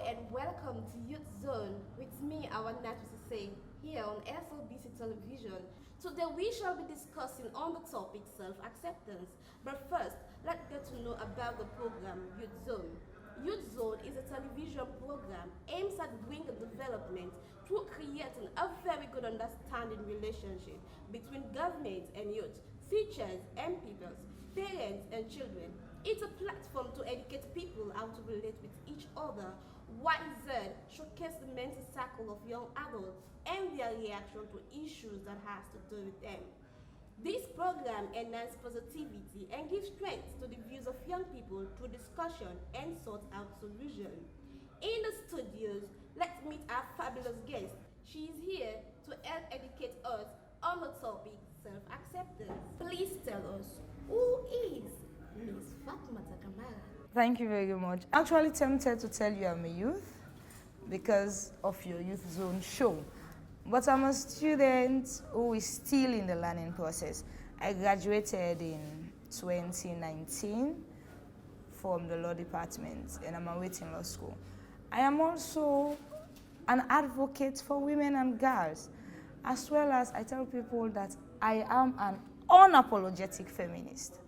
and welcome to Youth Zone with me, our to say, here on SLBC Television. Today we shall be discussing on the topic self-acceptance. But first, let's get to know about the program Youth Zone. Youth Zone is a television program aimed at bringing development through creating a very good understanding relationship between government and youth, teachers and pupils, parents and children. It's a platform to educate people how to relate with each other. YZ showcase the mental cycle of young adults and their reaction to issues that has to do with them. This program enhances positivity and gives strength to the views of young people through discussion and sort out solutions. In the studios, let's meet our fabulous guest. She is here to help educate us on the topic self-acceptance. Please tell us, who is Miss Fatmata Kamara? Thank you very much. Actually tempted to tell you I'm a youth because of your Youth Zone show. But I'm a student who is still in the learning process. I graduated in 2019 from the law department and I'm awaiting law school. I am also an advocate for women and girls, as well as I tell people that I am an unapologetic feminist.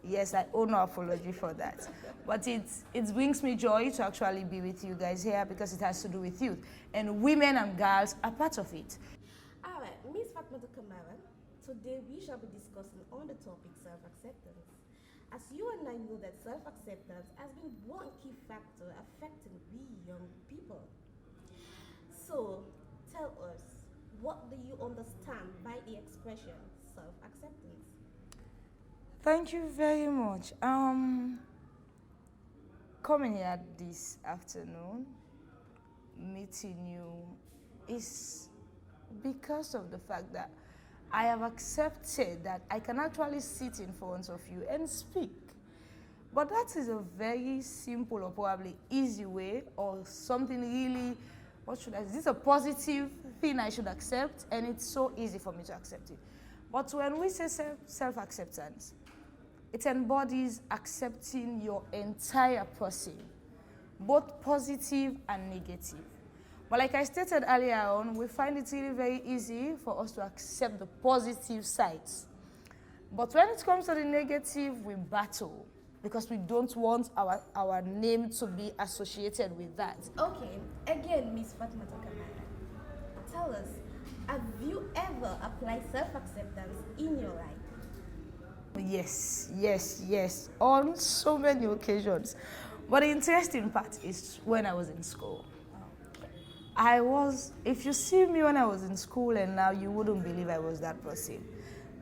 Yes, I owe no apology for that. But it brings me joy to actually be with you guys here because it has to do with youth. And women and girls are part of it. All right, Miss Fatmata Kamara, today we shall be discussing on the topic self-acceptance. As you and I know that self-acceptance has been one key factor affecting we young people. So, tell us, what do you understand by the expression self-acceptance? Thank you very much. Coming here this afternoon, meeting you, is because of the fact that I have accepted that I can actually sit in front of you and speak. But that is a very simple or probably easy way or something really, this is a positive thing I should accept, and it's so easy for me to accept it. But when we say self-acceptance, it embodies accepting your entire person, both positive and negative. But like I stated earlier on, we find it really very easy for us to accept the positive sides. But when it comes to the negative, we battle because we don't want our name to be associated with that. Okay, again, Miss Fatmata Kamara, tell us, have you ever applied self-acceptance in your life? Yes, on so many occasions. But the interesting part is when I was in school. If you see me when I was in school and now, you wouldn't believe I was that person.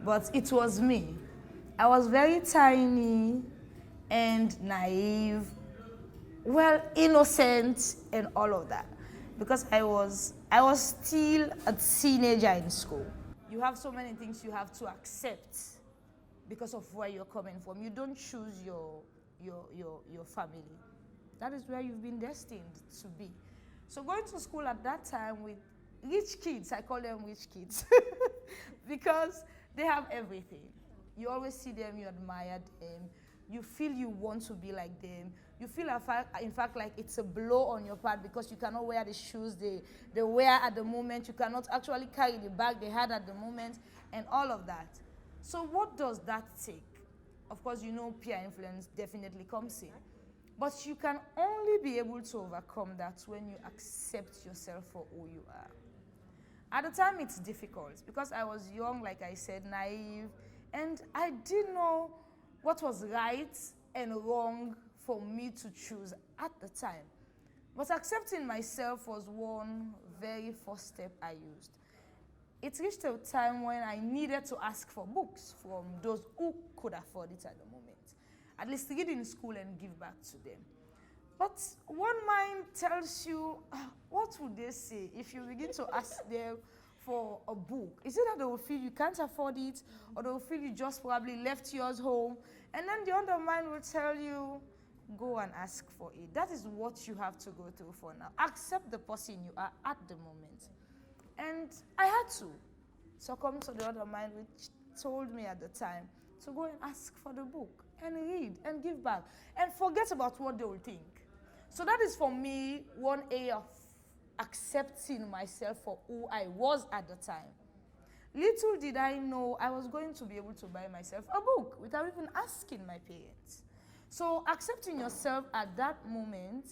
But it was me. I was very tiny and naive, well, innocent and all of that. Because I was still a teenager in school. You have so many things you have to accept because of where you're coming from. You don't choose your family. That is where you've been destined to be. So going to school at that time with rich kids, I call them rich kids, because they have everything. You always see them, you admire them, you feel you want to be like them. You feel, in fact, like it's a blow on your part because you cannot wear the shoes they wear at the moment. You cannot actually carry the bag they had at the moment and all of that. So what does that take? Of course, you know peer influence definitely comes in. But you can only be able to overcome that when you accept yourself for who you are. At the time, it's difficult because I was young, like I said, naive, and I didn't know what was right and wrong for me to choose at the time. But accepting myself was one very first step I used. It reached a time when I needed to ask for books from those who could afford it at the moment. At least read in school and give back to them. But one mind tells you, what would they say if you begin to ask them for a book? Is it that they will feel you can't afford it, or they will feel you just probably left yours home? And then the other mind will tell you, go and ask for it. That is what you have to go through for now. Accept the person you are at the moment. And I had to succumb to the other mind, which told me at the time to go and ask for the book and read and give back and forget about what they will think. So that is for me one area of accepting myself for who I was at the time. Little did I know I was going to be able to buy myself a book without even asking my parents. So accepting yourself at that moment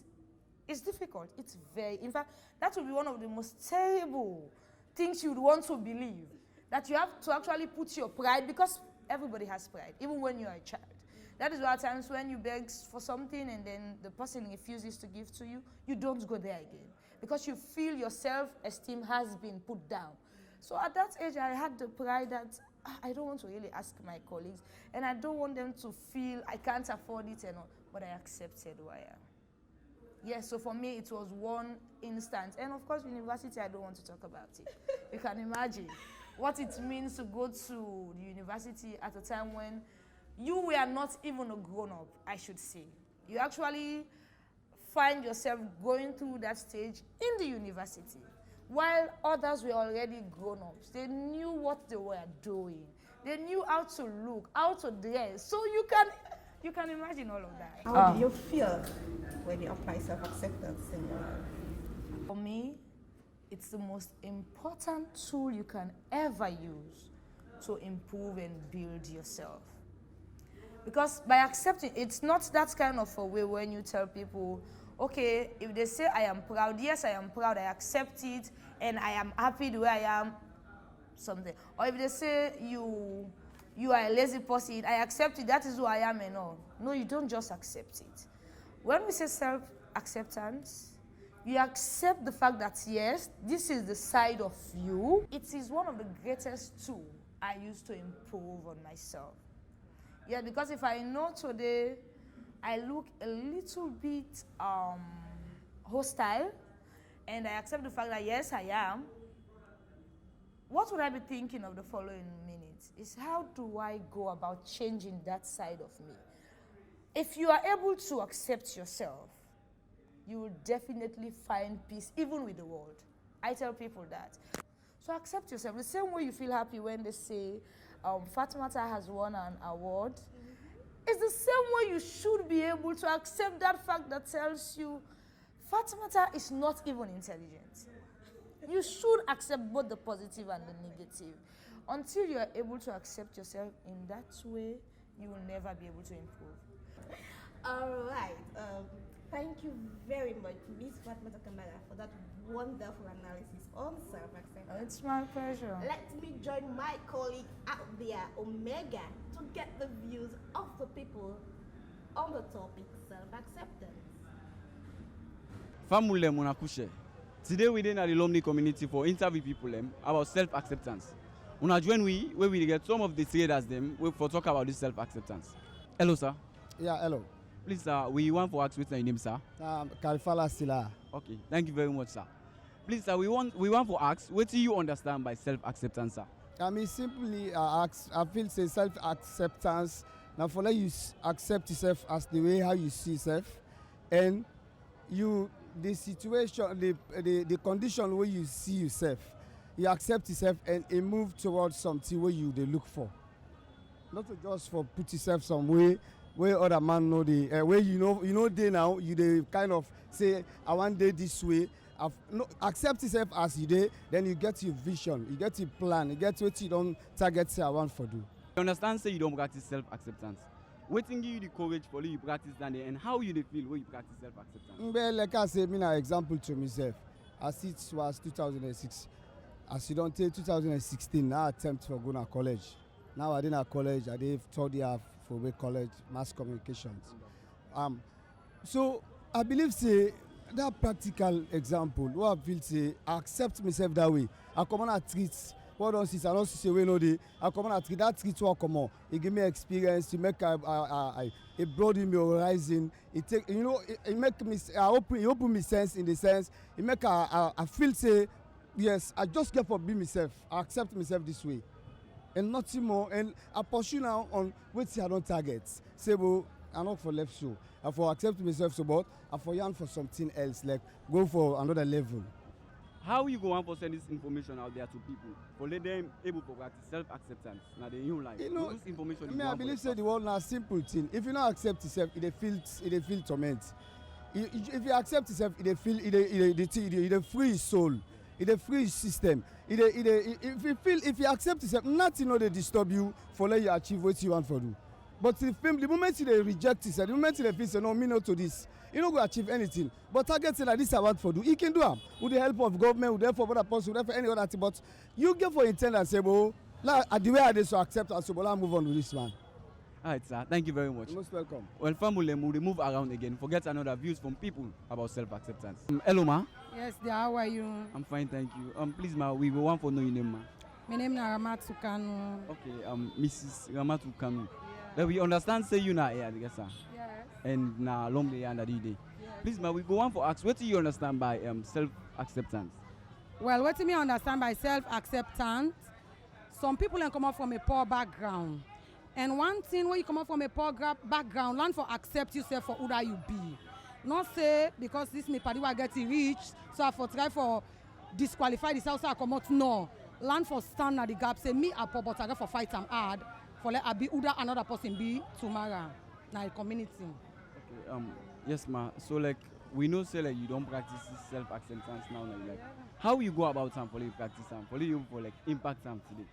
is difficult. It's in fact, that would be one of the most terrible things you'd want to believe. That you have to actually put your pride, because everybody has pride, even when you're a child. That is why at times when you beg for something and then the person refuses to give to you, you don't go there again. Because you feel your self-esteem has been put down. So at that age, I had the pride that I don't want to really ask my colleagues, and I don't want them to feel I can't afford it and all, but I accepted who I am. Yes, so for me, it was one instance. And of course, university, I don't want to talk about it. You can imagine what it means to go to the university at a time when you were not even a grown-up, I should say. You actually find yourself going through that stage in the university, while others were already grown-ups. They knew what they were doing. They knew how to look, how to dress. So you can imagine all of that. How do you feel when you apply self-acceptance in your life? For me, it's the most important tool you can ever use to improve and build yourself. Because by accepting, it's not that kind of a way when you tell people, okay, if they say I am proud, yes, I am proud, I accept it, and I am happy the way I am, something. Or if they say you are a lazy person, I accept it, that is who I am and all. No, you don't just accept it. When we say self-acceptance, you accept the fact that, yes, this is the side of you. It is one of the greatest tools I use to improve on myself. Yeah, because if I know today I look a little bit hostile, and I accept the fact that, yes, I am, what would I be thinking of the following minutes is how do I go about changing that side of me? If you are able to accept yourself, you will definitely find peace even with the world. I tell people that. So accept yourself. The same way you feel happy when they say Fatimata has won an award, it's the same way you should be able to accept that fact that tells you Fatimata is not even intelligent. You should accept both the positive and the negative. Until you are able to accept yourself in that way, you will never be able to improve. All right. Thank you very much, Miss Fatimata Kamara, for that wonderful analysis on self-acceptance. It's my pleasure. Let me join my colleague out there, Omega, to get the views of the people on the topic self-acceptance. Famule Munakushe. Today we in the alumni community for interview people about self-acceptance. Una join where we get some of the traders for talk about this self-acceptance. Hello, sir. Yeah, hello. Please, sir, we want to ask what's your name, sir. Kalifala Sila. Okay, thank you very much, sir. Please, sir, we want to ask, what do you understand by self-acceptance, sir? I mean, simply, I feel say self-acceptance. Now, for let you accept yourself as the way how you see yourself, and the situation, the condition where you see yourself, you accept yourself and you move towards something where you they look for. Not to just for put yourself some way where other man know the where you know they now you they kind of say I want day this way. Accept yourself as you day, then you get your vision, you get your plan, you get what you don't target say I want for do. You understand say you don't practice self-acceptance. What give you the courage for you practice that and how you feel when you practice self-acceptance? Like I say, me an example to myself. As it was 2006. As you don't take 2016, now I attempt for going to college. Now I didn't college, I did third year for college, mass communications. So I believe say that practical example, what I feel say, I accept myself that way. I come on and treat what else is I don't say we know the I come on and treat that treat what come on. It give me experience, it make it broaden my horizon. It take it make me open me sense in the sense. It make I feel say yes, I just get for be myself. I accept myself this way. And nothing more, and I pursue now on what I don't target. Say, well, I'm not for left show. I for accept myself so but I for yearn for something else, like go for another level. How you go on for send this information out there to people for let them able to practice self-acceptance now they new life? This information I believe say the world now simple thing. If you not accept yourself, it feel torment. If you accept yourself, it feel it free his soul, it free his system. If you accept yourself, nothing no dey disturb you for let you achieve what you want for do. But the moment you reject yourself, the moment you feel say no, me no to this, you no go achieve anything. But target say that this I want for do, you can do am with the help of government, with the help of other person, with the help of any other thing. But you get for intent and say, well, the way I dey so accept and so, but I move on with this man. All right, sir. Thank you very much. You're most welcome. Well, family, we'll move around again. Forget another views from people about self-acceptance. Hello, ma. Yes, dear, how are you? I'm fine, thank you. Please, ma, we will want to know your name, ma. My name is Ramatu Kanu. Okay, Mrs. Ramatu Kanu. Then we understand say you na here, I guess, sir. Yes. And na long day under the day. Yes. Please, ma, we go on for ask. What do you understand by self-acceptance? Well, what do you understand by self-acceptance? Some people come up from a poor background. And one thing when you come up from a poor background, learn for accept yourself for who that you be. Not say because this me party will get rich, so I for try for disqualify this house I come out. No. Learn for stand at the gap, say me I poor but I get for fight am hard for let I be who that another person be tomorrow. Now a community. Okay, yes, ma. So like we know say like you don't practice self-acceptance now, like how you go about some for you practice some for you for like impact some today?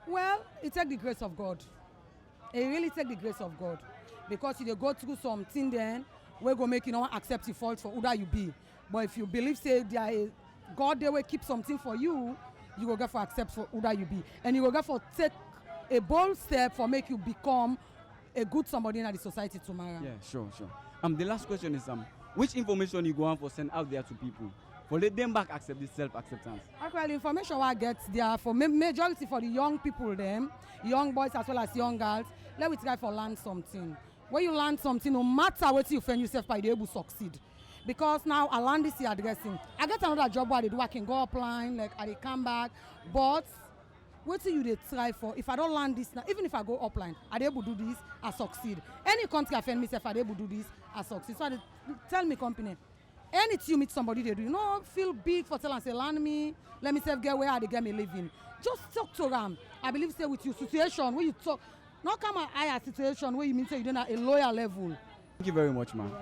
Well, it take the grace of God. It really take the grace of God, because you dey go through something then we go make you no accept your fault for who that you be. But if you believe say there is God they will keep something for you, you go get for accept for who that you be, and you go get for take a bold step for make you become a good somebody in the society tomorrow. Yeah, sure. The last question is which information you go on for send out there to people for let them back accept this self-acceptance? Actually, information I get there for majority for the young people, them young boys as well as young girls. Let me try for learn something. When you learn something, no matter what you find yourself by, they able to succeed. Because now I learn this year addressing. I get another job where they do. I can go offline, like I come back. But what do you they try for? If I don't learn this now, even if I go offline, I able to do this, I succeed. Any country I find myself, I able to do this, I succeed. So I tell me company. Anytime you meet somebody they do, you know, feel big for tell and say, learn me, let me self get where I get me living. Just talk to them. I believe say with your situation where you talk, not come a higher situation where you mean say you don't at a lower level. Thank you very much, ma'am.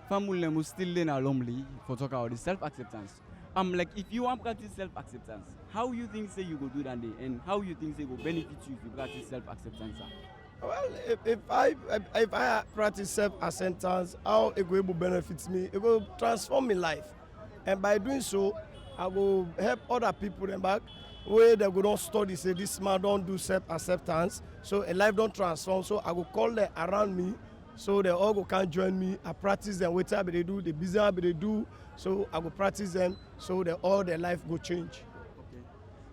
Family will still learn alumni for talk about the self-acceptance. Like if you want to practice self-acceptance, how you think say you go do that day, and how you think say go benefit you if you practice self-acceptance? Well, if I practice self-acceptance, how it will benefit me, it will transform my life, and by doing so, I will help other people them back where they go don't study say this man don't do self-acceptance, so a life don't transform. So I will call them around me, so they all go can join me. I practice them whatever they do, the business they do, so I will practice them, so that all their life go change. Okay.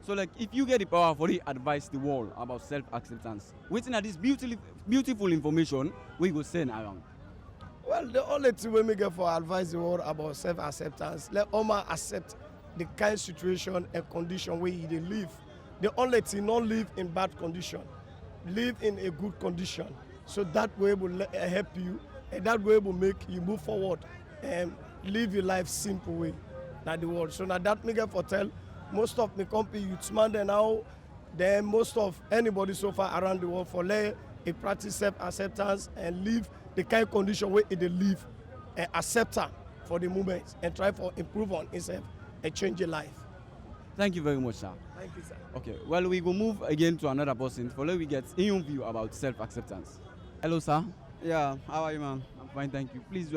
So like if you get the power for the advise the world about self-acceptance, waiting at this beautiful information we go send around. Well, the only thing we get for advise the world about self-acceptance, let all man accept the kind of situation and condition where they live. The only thing, not live in bad condition, live in a good condition. So that way will help you, and that way will make you move forward and live your life simple way, not the world. So now that me get for tell most of my company youth man they now, then most of anybody so far around the world for let a practice self-acceptance and live the kind of condition where they live and accept her for the moment and try for improve on himself and change your life. Thank you very much, sir. Thank you, sir. Okay, well, we will move again to another person for let we get in view about self-acceptance. Hello, sir. Yeah, how are you, man? I'm fine, thank you. Please,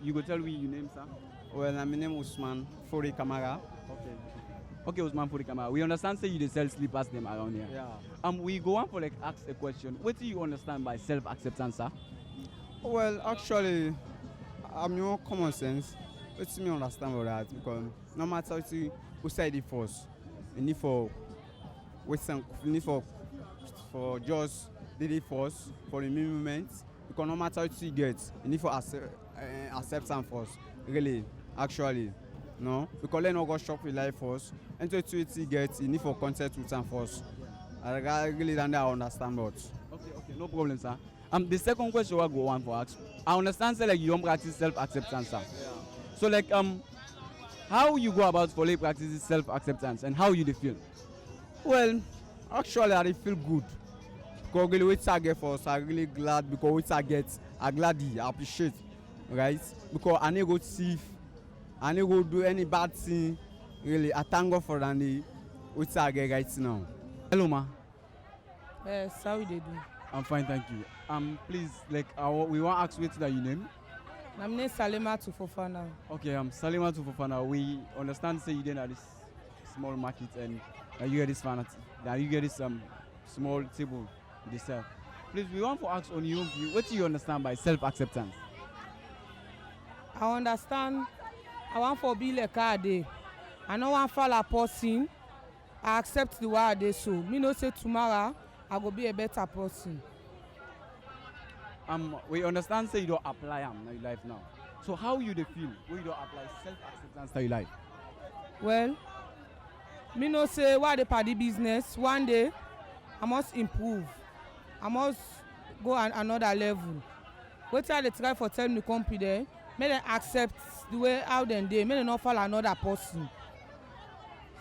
you go tell me your name, sir. Well, my name is Usman Fori Kamara. Okay. Okay, Usman Furi Kamara. We understand say you dey sell slippers them around here. Yeah. We go on for like ask a question. What do you understand by self-acceptance, sir? Well, actually, I'm your common sense. Let me understand about that because no matter what you say it first, you need for just did it first for the moment. Because no matter what you get, you need for acceptance first. Really, actually, no. Because they no go shop with life first. And to you get, you need for contact with them first. I really don't understand but. Okay, no problem, sir. The second question I go on for ask. I understand say like you don't practice self-acceptance, sir. Yeah. So like how you go about for like practicing self-acceptance and how you dey feel? Well, actually I dey feel good. Because really what I get first, I'm really glad because what I get, I'm glad I appreciate. right? Because I need go thief, I need go do any bad thing. Really, I thank God for that. Which I get right now. Hello, ma. Yes, how we dey do? I'm fine, thank you. Please, like, we want to ask what's that your name? My name is Salima Tufofana. Okay, I'm Salima Tufofana. We understand say you didn't have this small market and you get this fancy. Now you get this small table with yourself. Please, we want to ask on your view, what do you understand by self-acceptance? I understand. I want for be like I dey. I no want fall a person. I accept the way I dey so. Me no say tomorrow I go be a better person. We understand say you don't apply them in your life now. So how you dey feel when you don't apply self-acceptance to your life? Well, me no say why dey party business. One day I must improve. I must go on another level. Wetin I dey try for tell me company there, make dem accept the way how dem dey, make dem not fall another person.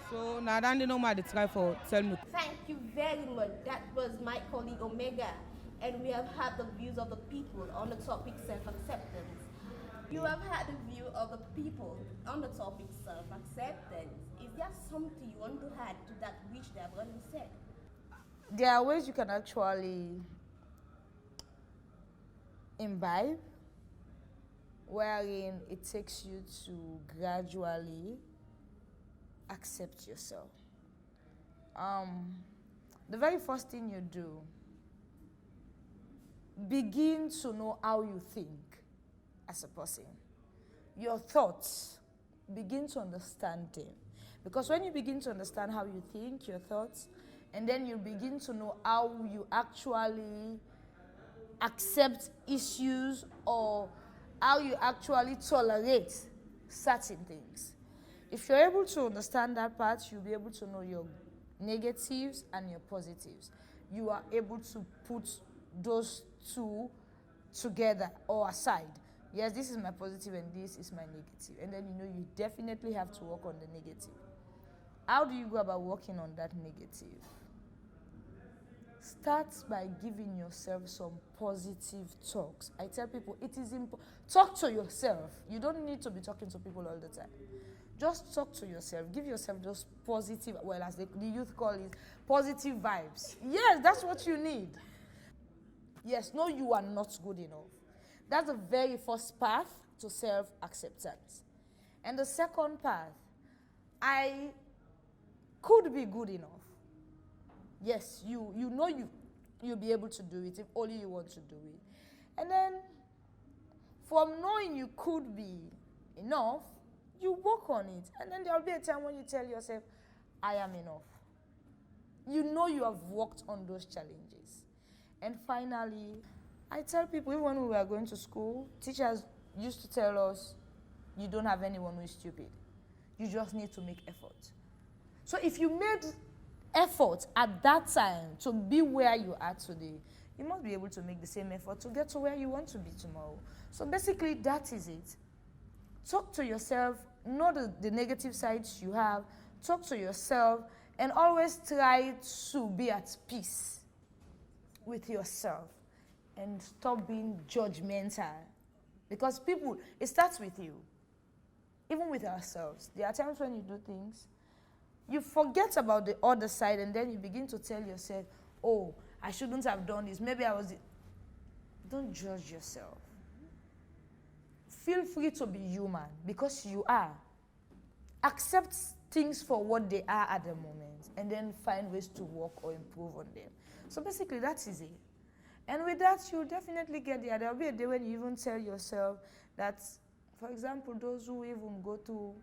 So na that dey normal dey try for tell me. Thank you very much. That was my colleague Omega, and we have had the views of the people on the topic self-acceptance. You have had the view of the people on the topic self-acceptance. Is there something you want to add to that which they have already said? There are ways you can actually imbibe, wherein it takes you to gradually accept yourself. The very first thing you do, begin to know how you think as a person. Your thoughts, begin to understand them. Because when you begin to understand how you think, your thoughts, and then you begin to know how you actually accept issues or how you actually tolerate certain things. If you're able to understand that part, you'll be able to know your negatives and your positives. You are able to put those two together or aside. Yes, this is my positive and this is my negative. And then you know you definitely have to work on the negative. How do you go about working on that negative? Start by giving yourself some positive talks. I tell people it is important. Talk to yourself. You don't need to be talking to people all the time. Just talk to yourself. Give yourself those positive, well, as the youth call it, positive vibes. Yes, that's what you need. Yes, no, you are not good enough. That's the very first path to self-acceptance. And the second path, I could be good enough. Yes, you know you'll be able to do it if only you want to do it. And then, from knowing you could be enough, you work on it. And then there'll be a time when you tell yourself, I am enough. You know you have worked on those challenges. And finally, I tell people, even when we were going to school, teachers used to tell us, you don't have anyone who is stupid. You just need to make effort. So if you made effort at that time to be where you are today, you must be able to make the same effort to get to where you want to be tomorrow. So basically, that is it. Talk to yourself, know the negative sides you have, talk to yourself, and always try to be at peace with yourself. And stop being judgmental. Because people, it starts with you. Even with ourselves. There are times when you do things, you forget about the other side, and then you begin to tell yourself, oh, I shouldn't have done this. Maybe I was... Don't judge yourself. Feel free to be human, because you are. Accept things for what they are at the moment, and then find ways to work or improve on them. So basically, that is it. And with that, you'll definitely get there. There'll be a day when you even tell yourself that, for example, those who even go to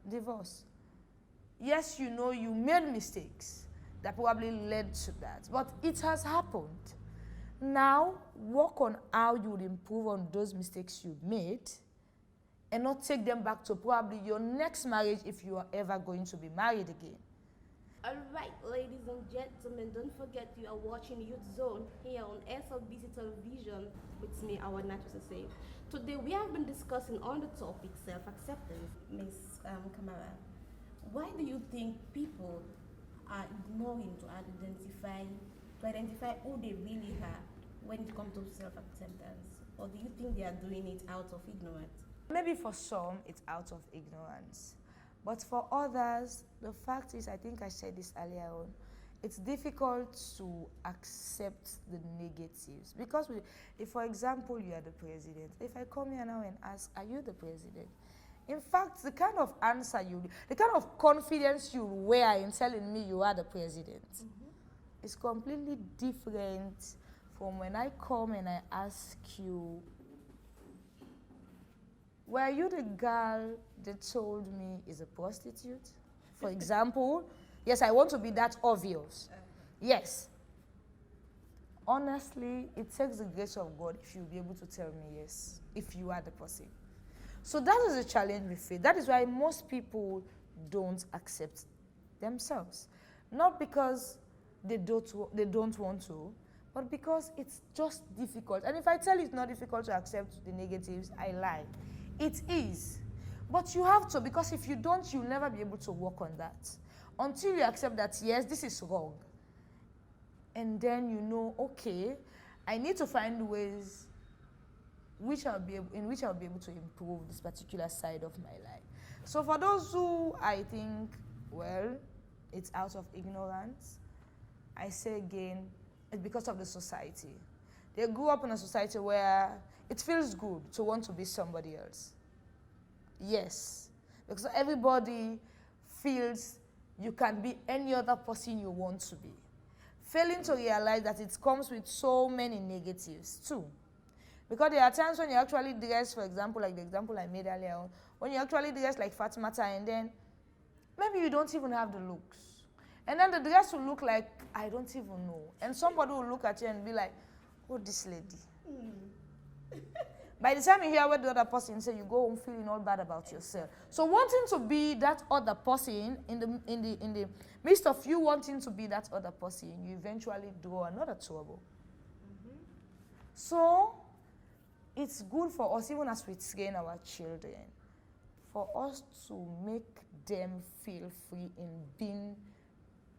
divorce. Yes, you know you made mistakes that probably led to that, but it has happened. Now, work on how you would improve on those mistakes you made and not take them back to probably your next marriage if you are ever going to be married again. All right, ladies and gentlemen, don't forget you are watching Youth Zone here on SLBC Television with me, our Natus Say. Today we have been discussing on the topic self-acceptance. Ms. Kamara, why do you think people are ignoring to identify who they really are when it comes to self-acceptance? Or do you think they are doing it out of ignorance? Maybe for some, it's out of ignorance. But for others, the fact is, I think I said this earlier on, it's difficult to accept the negatives. Because if, for example, you are the president, if I come here now and ask, are you the president? In fact, the kind of answer the kind of confidence you wear in telling me you are the president is completely different from when I come and I ask you, were you the girl they told me is a prostitute? For example, yes, I want to be that obvious. Yes. Honestly, it takes the grace of God if you'll be able to tell me yes, if you are the person. So that is a challenge we face. That is why most people don't accept themselves. Not because they don't want to, but because it's just difficult. And if I tell you it's not difficult to accept the negatives, I lie. It is. But you have to, because if you don't, you'll never be able to work on that. Until you accept that, yes, this is wrong. And then you know, okay, I need to find ways in which I'll be able to improve this particular side of my life. So for those who I think, well, it's out of ignorance, I say again, it's because of the society. They grew up in a society where it feels good to want to be somebody else. Yes, because everybody feels you can be any other person you want to be. Failing to realize that it comes with so many negatives too. Because there are times when you actually dress, for example, like the example I made earlier on, when you actually dress like Fatimata and then maybe you don't even have the looks. And then the dress will look like, I don't even know. And somebody will look at you and be like, oh, this lady. By the time you hear what the other person say, you go home feeling all bad about yourself. So wanting to be that other person, in the midst of you wanting to be that other person, you eventually draw another trouble. So it's good for us, even as we train our children, for us to make them feel free in being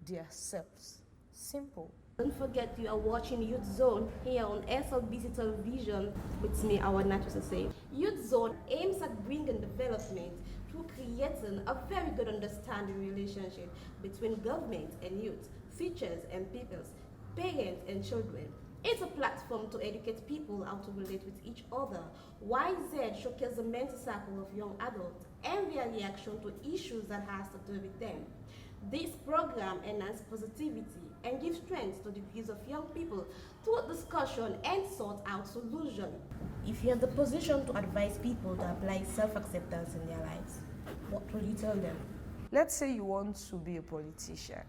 themselves. Simple. Don't forget you are watching Youth Zone here on SLBC Television with me, Awa Natusase. Youth Zone aims at bringing development through creating a very good understanding relationship between government and youth, teachers and peoples, parents and children. It's a platform to educate people how to relate with each other. YZ showcases the mental circle of young adults and their reaction to issues that has to do with them. This program enhances positivity and gives strength to the views of young people through discussion and sort out solutions. If you're in the position to advise people to apply self-acceptance in their lives, what would you tell them? Let's say you want to be a politician.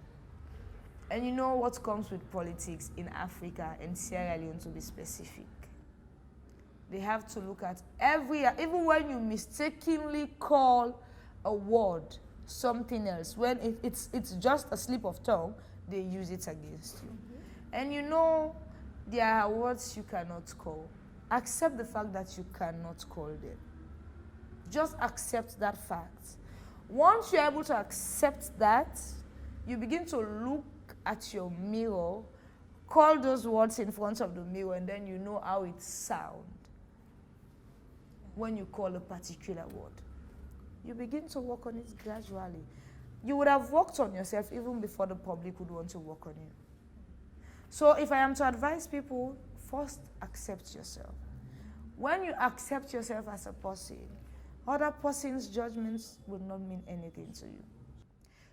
And you know what comes with politics in Africa and Sierra Leone, to be specific. They have to look at even when you mistakenly call a word something else, when it's just a slip of tongue, they use it against you. And you know there are words you cannot call. Accept the fact that you cannot call them. Just accept that fact. Once you're able to accept that, you begin to look at your mirror, call those words in front of the mirror, and then you know how it sounds when you call a particular word. You begin to work on it gradually. You would have worked on yourself even before the public would want to work on you. So if I am to advise people, first accept yourself. When you accept yourself as a person, other person's judgments will not mean anything to you.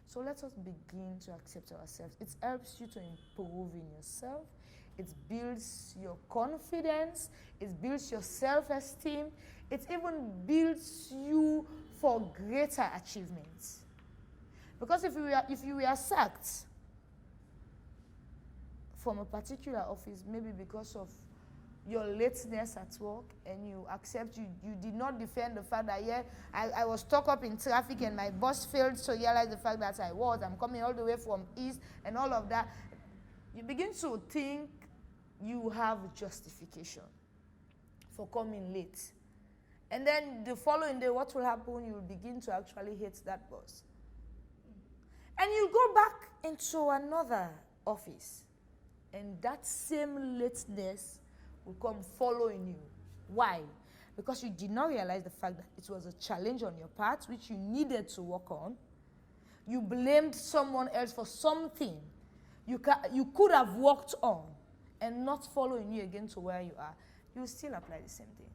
So let us begin to accept ourselves. It helps you to improve in yourself. It builds your confidence. It builds your self-esteem. It even builds you for greater achievements. Because if you were sacked from a particular office, maybe because of your lateness at work, and you did not defend the fact that, yeah, I was stuck up in traffic and my boss failed to realize the fact that I'm coming all the way from East and all of that, you begin to think you have justification for coming late. And then the following day, what will happen? You'll begin to actually hate that boss. And you go back into another office, and that same lateness will come following you Why? Because you did not realize the fact that it was a challenge on your part which you needed to work on. You blamed someone else for something you could have worked on and not following you again to where you are. You will still apply the same thing.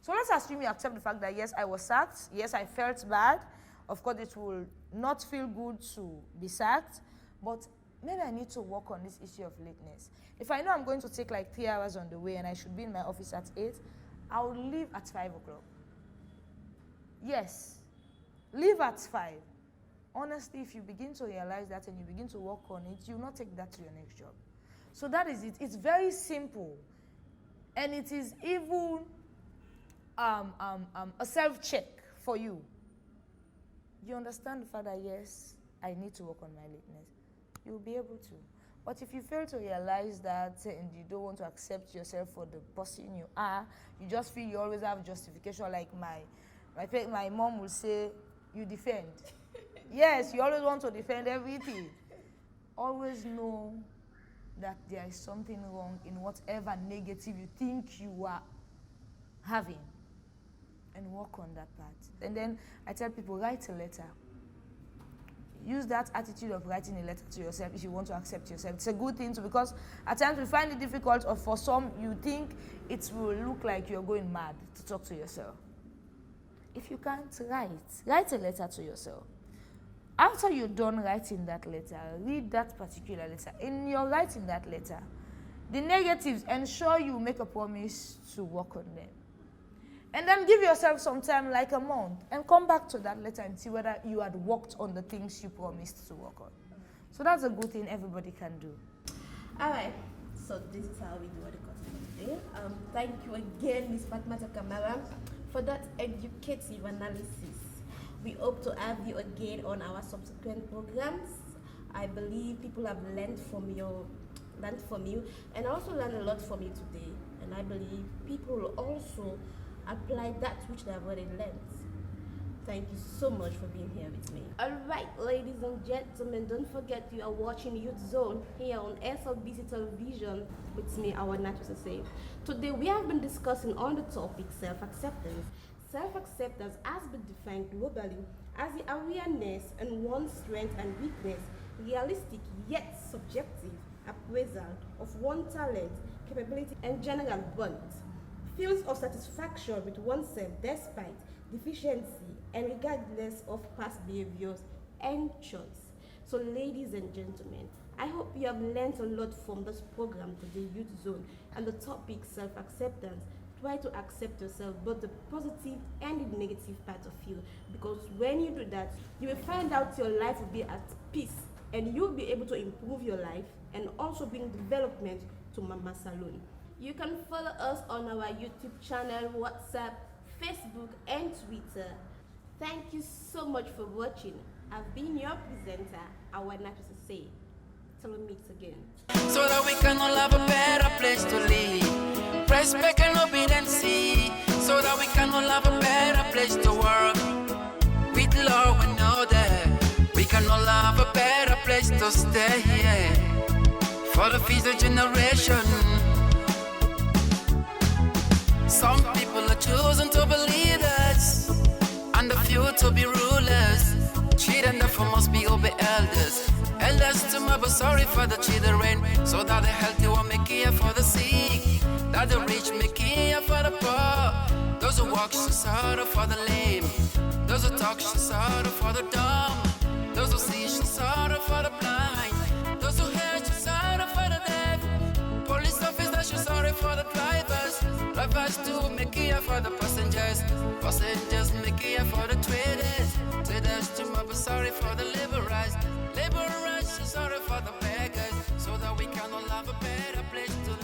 So let's assume you accept the fact that yes, I was sacked. Yes, I felt bad. Of course, it will not feel good to be sacked, but maybe I need to work on this issue of lateness. If I know I'm going to take like 3 hours on the way and I should be in my office at 8, I'll leave at 5 o'clock. Yes, leave at 5. Honestly, if you begin to realize that and you begin to work on it, you'll not take that to your next job. So that is it. It's very simple. And it is even a self-check for you. You understand the fact that, yes, I need to work on my lateness. You'll be able to. But if you fail to realize that and you don't want to accept yourself for the person you are, you just feel you always have justification, like my mom will say, you defend. Yes, you always want to defend everything. Always know that there is something wrong in whatever negative you think you are having, and work on that part. And then I tell people, write a letter. Use that attitude of writing a letter to yourself if you want to accept yourself. It's a good thing too, because at times we find it difficult, or for some, you think it will look like you're going mad to talk to yourself. If you can't write a letter to yourself. After you're done writing that letter, read that particular letter. In your writing that letter, the negatives, ensure you make a promise to work on them. And then give yourself some time, like a month, and come back to that letter and see whether you had worked on the things you promised to work on. So that's a good thing everybody can do. All right, so this is how we do the course for today. Thank you again, Ms. Fatmata Kamara, for that educative analysis. We hope to have you again on our subsequent programs. I believe people have learned from you, and I also learned a lot from you today. And I believe people will also apply that which they have already learned. Thank you so much for being here with me. All right, ladies and gentlemen, don't forget you are watching Youth Zone here on SLBC Television with me, our Natus Say. Today we have been discussing on the topic self-acceptance. Self-acceptance has been defined globally as the awareness and one's strength and weakness, realistic yet subjective appraisal of one's talent, capability, and general wants. Feels of satisfaction with oneself despite deficiency and regardless of past behaviors and choice. So ladies and gentlemen, I hope you have learned a lot from this program today, Youth Zone, and the topic self-acceptance. Try to accept yourself, both the positive and the negative part of you, because when you do that, you will find out your life will be at peace, and you'll be able to improve your life and also bring development to Mama Salon. You can follow us on our YouTube channel, WhatsApp, Facebook, and Twitter. Thank you so much for watching. I've been your presenter, our Natus Say. Till we meet again. So that we can all have a better place to live. Respect and obedience, so that we can all have a better place to work. With love and order, we can all have a better place to stay here. For the future generation. Some people are choosing to be leaders, and the few to be rulers. Children therefore must be obey elders. Elders to my but sorry for the children, so that the healthy one may care for the sick, that the rich may care for the poor. Those who walk should sorrow for the lame, those who talk should sorrow for the dumb, those who see should sorrow for the blind, those who hear should sorrow for the deaf. Police officers should sorrow for the drivers, drivers too may care for the passengers, passengers may care for the traders, traders too may be sorry for the laborers, laborers should sorry for the beggars, so that we can all have a better place to live.